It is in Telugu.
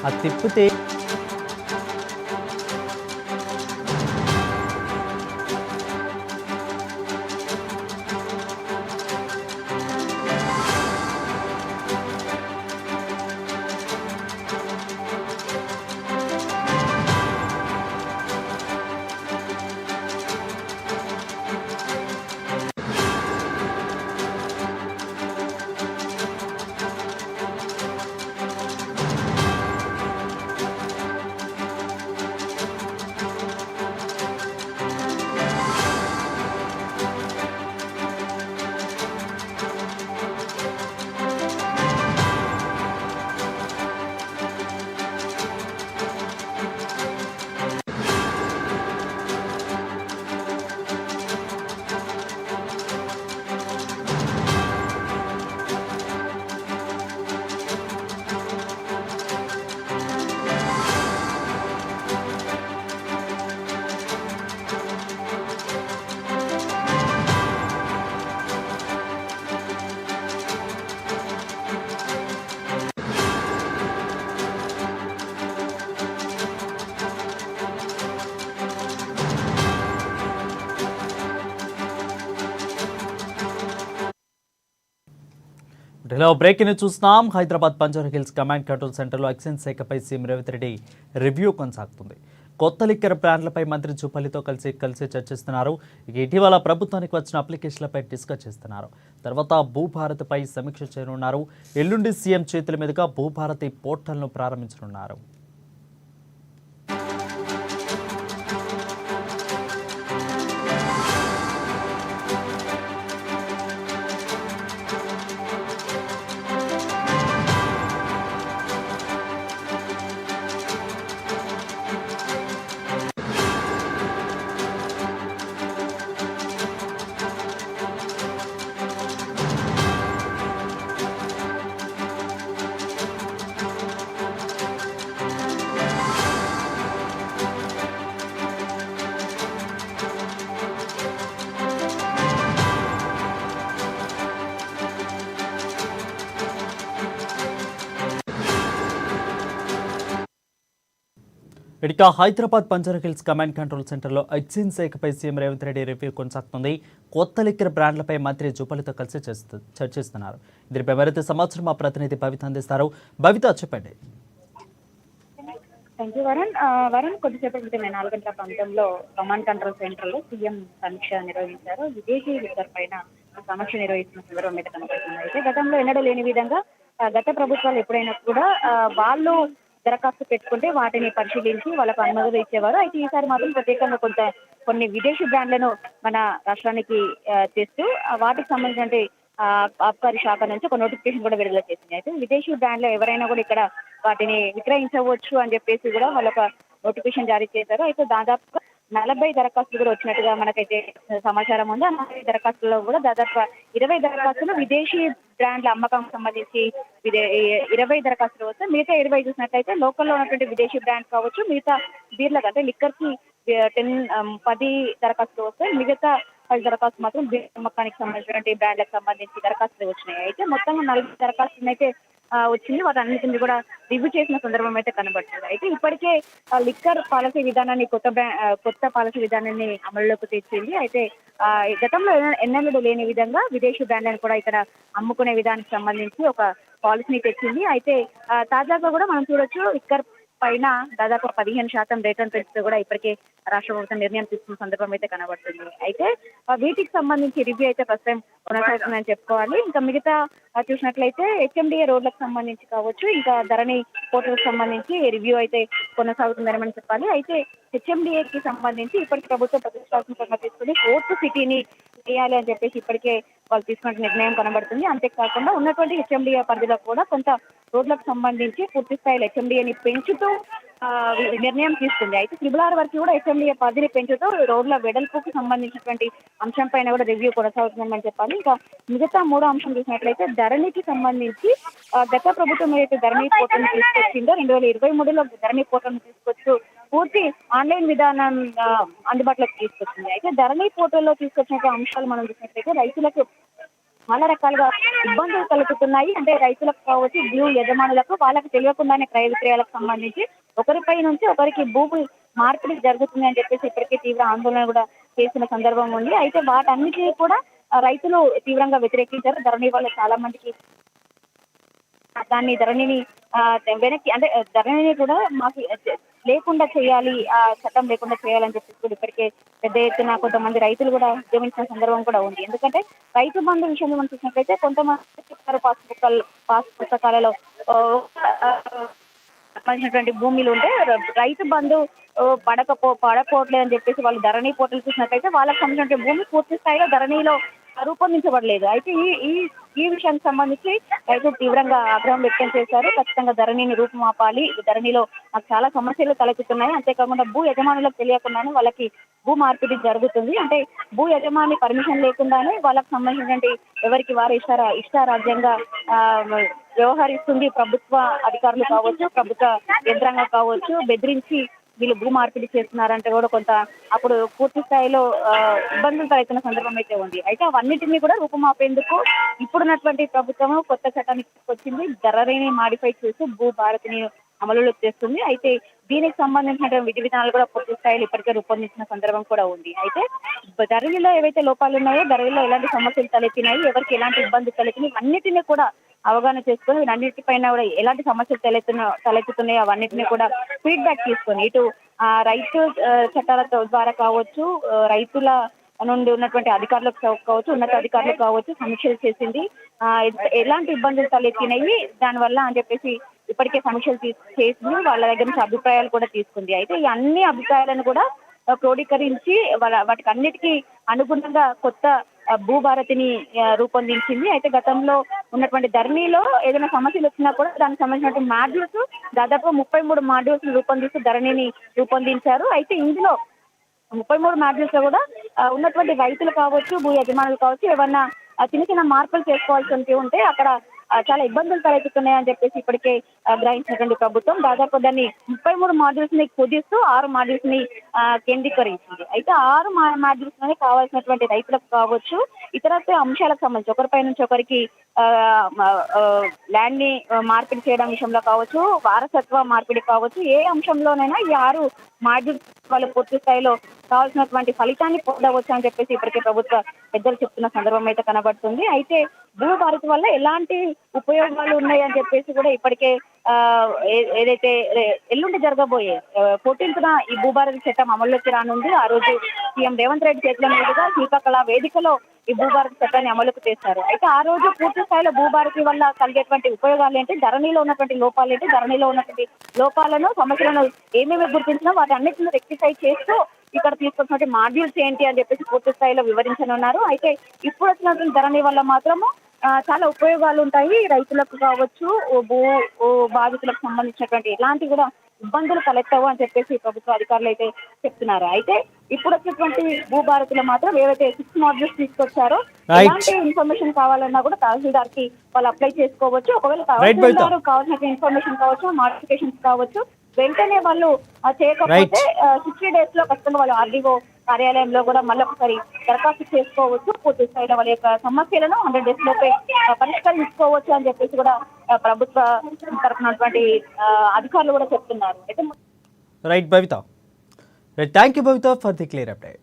అది తిప్పితే బ్రేకింగ్ చూస్తున్నాం. Hyderabad Banjara Hills command control సెంటర్లో ఎక్సైజ్ శాఖపై సీఎం రేవంత్ రెడ్డి రివ్యూ కొనసాగుతుంది. కొత్త లిక్కర్ బ్రాండ్లపై మంత్రి జూపల్లితో కలిసి చర్చిస్తున్నారు. ఇటీవల ప్రభుత్వానికి వచ్చిన అప్లికేషన్లపై డిస్కస్ చేస్తున్నారు. తర్వాత భూభారతిపై సమీక్ష చేయనున్నారు. ఎల్లుండి సీఎం చేతుల మీదుగా భూభారతి పోర్టల్ను ప్రారంభించనున్నారు. ఇక Hyderabad Banjara Hills command control సెంటర్లో ఎక్సైజ్ శాఖపై సీఎం రేవంత్ రెడ్డి రివ్యూ కొనసాగుతుంది. కొత్త లిక్కర్ బ్రాండ్లపై మంత్రి జూపల్లితో కలిసి చర్చిస్తున్నారు. దీనిపై మరింత సమాచారం మా ప్రతినిధి భవిత అందిస్తారు. భవిత, చెప్పండి. Thank you Varun. వరుణ్, కొద్దిసేపటి క్రితం 4 గంటల ప్రాంతంలో కమాండ్ కంట్రోల్ సెంటర్ లో సీఎం సమీక్ష నిర్వహించారు. విదేశీ లిక్కర్ పైన సమీక్ష నిర్వహిస్తున్న సందర్భం మీద కనబడుతుంది. అయితే గతంలో ఎన్నడూ లేని విధంగా గత ప్రభుత్వాలు ఎప్పుడైనా కూడా వాళ్ళు దరఖాస్తు పెట్టుకుంటే వాటిని పరిశీలించి వాళ్ళకు అనుమతులు ఇచ్చేవారు. అయితే ఈసారి మాత్రం ప్రత్యేకంగా కొన్ని విదేశీ బ్రాండ్లను మన రాష్ట్రానికి తెస్తూ వాటికి సంబంధించిన ఆబ్కారీ శాఖ నుంచి ఒక నోటిఫికేషన్ కూడా విడుదల చేసింది. అయితే విదేశీ బ్రాండ్లు ఎవరైనా కూడా ఇక్కడ వాటిని విక్రయించవచ్చు అని చెప్పేసి కూడా వాళ్ళ ఒక నోటిఫికేషన్ జారీ చేశారు. అయితే దాదాపుగా 40 దరఖాస్తులు కూడా వచ్చినట్టుగా మనకైతే సమాచారం ఉంది. ఆ 40 దరఖాస్తుల్లో కూడా దాదాపు 20 దరఖాస్తులు విదేశీ బ్రాండ్ల అమ్మకం సంబంధించి 20 దరఖాస్తులు వస్తే మిగతా 20 చూసినట్లయితే లోకల్లో ఉన్నటువంటి విదేశీ బ్రాండ్ కావచ్చు, మిగతా బీర్లకు అంటే లిక్కర్ కి 10 దరఖాస్తులు వస్తే మిగతా 10 దరఖాస్తులు మాత్రం బీర్ అమ్మకానికి సంబంధించినటువంటి బ్రాండ్లకు సంబంధించి దరఖాస్తులు వచ్చినాయి. అయితే మొత్తంగా 40 దరఖాస్తులు అయితే వచ్చింది. వాటన్నిటిని కూడా రివ్యూ చేసిన సందర్భం అయితే కనబడుతుంది. అయితే ఇప్పటికే లిక్కర్ పాలసీ విధానాన్ని కొత్త పాలసీ విధానాన్ని అమలులోకి తెచ్చింది. అయితే గతంలో ఎన్నడూ లేని విధంగా విదేశీ బ్రాండ్లను కూడా ఇక్కడ అమ్ముకునే విధానానికి సంబంధించి ఒక పాలసీని తెచ్చింది. అయితే తాజాగా కూడా మనం చూడొచ్చు, లిక్కర్ పైన దాదాపు 15% రేట్లను పెంచుతూ కూడా ఇప్పటికే రాష్ట్ర ప్రభుత్వం నిర్ణయం తీసుకున్న సందర్భం అయితే కనబడుతుంది. అయితే వీటికి సంబంధించి రివ్యూ అయితే ఫస్ట్ టైం కొనసాగుతుందని చెప్పుకోవాలి. ఇంకా మిగతా చూసినట్లయితే హెచ్ఎండిఏ రోడ్లకు సంబంధించి కావచ్చు, ఇంకా ధరణి పోర్టల్కి సంబంధించి రివ్యూ అయితే కొనసాగుతుందని మనం చెప్పాలి. అయితే హెచ్ఎండిఏకి సంబంధించి ఇప్పటికి ప్రభుత్వం ప్రతిష్టాత్మకంగా తీసుకుని ఫోర్త్ సిటీని చేయాలి అని చెప్పేసి ఇప్పటికే వాళ్ళు తీసుకున్న నిర్ణయం కనబడుతుంది. అంతేకాకుండా ఉన్నటువంటి హెచ్ఎండిఏ పరిధిలో కూడా కొంత రోడ్లకు సంబంధించి పూర్తి స్థాయిలో హెచ్ఎండిఏని పెంచుతూ నిర్ణయం తీసుకుంది. అయితే 6 వరకు కూడా హెచ్ఎండిఏ పరిధిని పెంచుతూ రోడ్ల వెడల్పుకు సంబంధించినటువంటి అంశం పైన కూడా రివ్యూ కొనసాగుతుందని చెప్పాలి. ఇంకా మిగతా 3 అంశం చూసినట్లయితే ధరణికి సంబంధించి గత ప్రభుత్వం ఏదైతే ధరణి పోర్టల్ తీసుకొచ్చిందో 2023లో ధరణి పోర్టల్ తీసుకొచ్చు పూర్తి ఆన్లైన్ విధానం అందుబాటులోకి తీసుకొచ్చింది. అయితే ధరణి పోర్టల్లో తీసుకొచ్చిన అంశాలు మనం చూసినట్లయితే రైతులకు చాలా రకాలుగా ఇబ్బందులు కలుగుతున్నాయి. అంటే రైతులకు కావచ్చు, భూ యజమానులకు వాళ్ళకి తెలియకుండానే క్రయ విక్రయాలకు సంబంధించి ఒకరిపై నుంచి ఒకరికి భూమి మార్పిడి జరుగుతుంది అని చెప్పేసి ఇప్పటికే తీవ్ర ఆందోళన కూడా చేసిన సందర్భం ఉంది. అయితే వాటన్నిటిని కూడా రైతులు తీవ్రంగా వ్యతిరేకించారు. ధరణి వల్ల చాలా మందికి దాన్ని ధరణిని వెనక్కి అంటే ధరణిని కూడా మాకు లేకుండా చేయాలి, ఆ చట్టం లేకుండా చేయాలని చెప్పేసి కూడా ఇప్పటికే పెద్ద ఎత్తున కొంతమంది రైతులు కూడా ఉద్యమించిన సందర్భం కూడా ఉంది. ఎందుకంటే రైతు బంధు విషయంలో మనం చూసినట్లయితే కొంతమంది చెప్తారు పాస్ పుస్తకాలలో సంబంధించినటువంటి భూమిలు ఉంటే రైతు బంధు పడకపోవట్లేదు అని చెప్పేసి వాళ్ళు ధరణి పోర్టల్ చూసినట్లయితే వాళ్ళకి సంబంధించిన భూమి పూర్తి స్థాయిలో ధరణిలో రూపొందించబడలేదు. అయితే ఈ ఈ ఈ విషయానికి సంబంధించి రైతులు తీవ్రంగా ఆగ్రహం వ్యక్తం చేశారు. ఖచ్చితంగా ధరణిని రూపుమాపాలి, ధరణిలో నాకు చాలా సమస్యలు తలెత్తుతున్నాయి, అంతేకాకుండా భూ యజమానులకు తెలియకుండానే వాళ్ళకి భూ మార్పిడి జరుగుతుంది. అంటే భూ యజమాని పర్మిషన్ లేకుండానే వాళ్ళకి సంబంధించినటువంటి ఎవరికి వారు ఇష్టారాజ్యంగా వ్యవహరిస్తుంది ప్రభుత్వ అధికారులు కావచ్చు, ప్రభుత్వ యంత్రాంగం కావచ్చు. బెదిరించి వీళ్ళు భూ మార్పిడి చేస్తున్నారంటే కూడా కొంత అప్పుడు పూర్తి స్థాయిలో ఇబ్బందులు తలెత్తిన సందర్భం అయితే ఉంది. అయితే అవన్నిటినీ కూడా రూపుమాపేందుకు ఇప్పుడున్నటువంటి ప్రభుత్వం కొత్త చట్టాన్ని తీసుకొచ్చింది. ధరణిని మాడిఫై చేసి భూ భారతిని అమలులోకి తెస్తుంది. అయితే దీనికి సంబంధించిన విధి విధానాలు కూడా పూర్తి స్థాయిలో ఇప్పటికే రూపొందించిన సందర్భం కూడా ఉంది. అయితే ధరణిలో ఏవైతే లోపాలు ఉన్నాయో, ధరణిలో ఎలాంటి సమస్యలు తలెత్తినాయి, ఎవరికి ఎలాంటి ఇబ్బంది తలెత్తినాయి, అన్నిటినీ కూడా అవగాహన చేసుకొని వీటన్నిటిపైన కూడా ఎలాంటి సమస్యలు తలెత్తుతున్నాయో అవన్నిటిని కూడా ఫీడ్బ్యాక్ తీసుకొని ఇటు రైతు చట్టాల ద్వారా కావచ్చు, రైతుల నుండి ఉన్నటువంటి అధికారులకు కావచ్చు, ఉన్నత అధికారులకు కావచ్చు సమీక్షలు చేసింది. ఎలాంటి ఇబ్బందులు తలెత్తినాయి దానివల్ల అని చెప్పేసి ఇప్పటికే సమీక్షలు చేసింది. వాళ్ళ దగ్గర నుంచి అభిప్రాయాలు కూడా తీసుకుంది. అయితే ఈ అన్ని అభిప్రాయాలను కూడా క్రోడీకరించి వాటికి అన్నిటికీ అనుగుణంగా కొత్త భూభారతిని రూపొందించింది. అయితే గతంలో ఉన్నటువంటి ధరణిలో ఏదైనా సమస్యలు వచ్చినా కూడా దానికి సంబంధించినటువంటి మాడ్యూల్స్ దాదాపు 33 మాడ్యూల్స్ రూపొందిస్తూ ధరణిని రూపొందించారు. అయితే ఇందులో 33 మాడ్యూల్స్ లో కూడా ఉన్నటువంటి రైతులు కావచ్చు, భూ యజమానులు కావచ్చు, ఏమన్నా చిన్న చిన్న మార్పులు చేసుకోవాల్సి ఉంటే అక్కడ చాలా ఇబ్బందులు తలెత్తుతున్నాయని చెప్పేసి ఇప్పటికే గ్రహించినటువంటి ప్రభుత్వం దాదాపు దాన్ని 33 మాడ్యూల్స్ ని కుదిస్తూ 6 మాడ్యూల్స్ ని కేంద్రీకరించింది. అయితే 6 మాడ్యూల్స్ లోనే కావాల్సినటువంటి రైతులకు కావచ్చు, ఇతరత్ర అంశాలకు సంబంధించి ఒకరిపై నుంచి ఒకరికి ల్యాండ్ ని మార్పిడి చేయడం విషయంలో కావచ్చు, వారసత్వ మార్పిడి కావచ్చు, ఏ అంశంలోనైనా ఈ 6 మాడ్యూల్స్ వాళ్ళు పూర్తి స్థాయిలో కావాల్సినటువంటి ఫలితాన్ని పొందవచ్చు అని చెప్పేసి ఇప్పటికే ప్రభుత్వ పెద్దలు చెప్తున్న సందర్భం అయితే కనబడుతుంది. అయితే భూ భారతి వల్ల ఎలాంటి ఉపయోగాలు ఉన్నాయని చెప్పేసి కూడా ఇప్పటికే ఏదైతే ఎల్లుండి జరగబోయే 14th ఈ భూభారతి చట్టం అమల్లోకి రానుంది. ఆ రోజు సీఎం రేవంత్ రెడ్డి చేతుల మీదుగా శిల్పకళ వేదికలో ఈ భూభారతి చట్టాన్ని అమలుకు చేస్తారు. అయితే ఆ రోజు పూర్తి స్థాయిలో భూభారతి వల్ల కలిగేటువంటి ఉపయోగాలు ఏంటి, ధరణిలో ఉన్నటువంటి లోపాలు ఏంటి, ధరణిలో ఉన్నటువంటి లోపాలను సమస్యలను ఏమేమి గుర్తించినా వాటి అన్నింటిని రెక్టిఫై చేస్తూ ఇక్కడ తీసుకొచ్చినటువంటి మాడ్యూల్స్ ఏంటి అని చెప్పేసి పూర్తి స్థాయిలో వివరించనున్నారు. అయితే ఇప్పుడు వచ్చినటువంటి ధరణి వల్ల మాత్రము చాలా ఉపయోగాలు ఉంటాయి. రైతులకు కావచ్చు, భూ బాధితులకు సంబంధించినటువంటి ఎలాంటి కూడా ఇబ్బందులు తలెత్తవు అని చెప్పేసి ప్రభుత్వ అధికారులు అయితే చెప్తున్నారు. అయితే ఇప్పుడు వచ్చినటువంటి భూభారతిలో మాత్రం ఏవైతే 6 మాడ్యూల్స్ తీసుకొచ్చారో ఎలాంటి ఇన్ఫర్మేషన్ కావాలన్నా కూడా తహసీల్దార్ కి వాళ్ళు అప్లై చేసుకోవచ్చు. ఒకవేళ తహసీల్దార్ కావాల్సిన ఇన్ఫర్మేషన్ కావచ్చు, నోటిఫికేషన్స్ కావచ్చు, వెంటనే వాళ్ళు చేయకపోతే 60 days లో ఖచ్చితంగా వాళ్ళు ఆర్డీఓ కార్యాలయంలో కూడా మళ్ళీ ఒకసారి దరఖాస్తు చేసుకోవచ్చు. పూర్తి స్థాయిలో వాళ్ళ యొక్క సమస్యలను 100 days లోపే పరిష్కరించుకోవచ్చు అని చెప్పేసి కూడా ప్రభుత్వ తరఫునటువంటి అధికారులు కూడా చెప్తున్నారు. అయితే right Bhavitha, thank you Bhavitha for the clear update.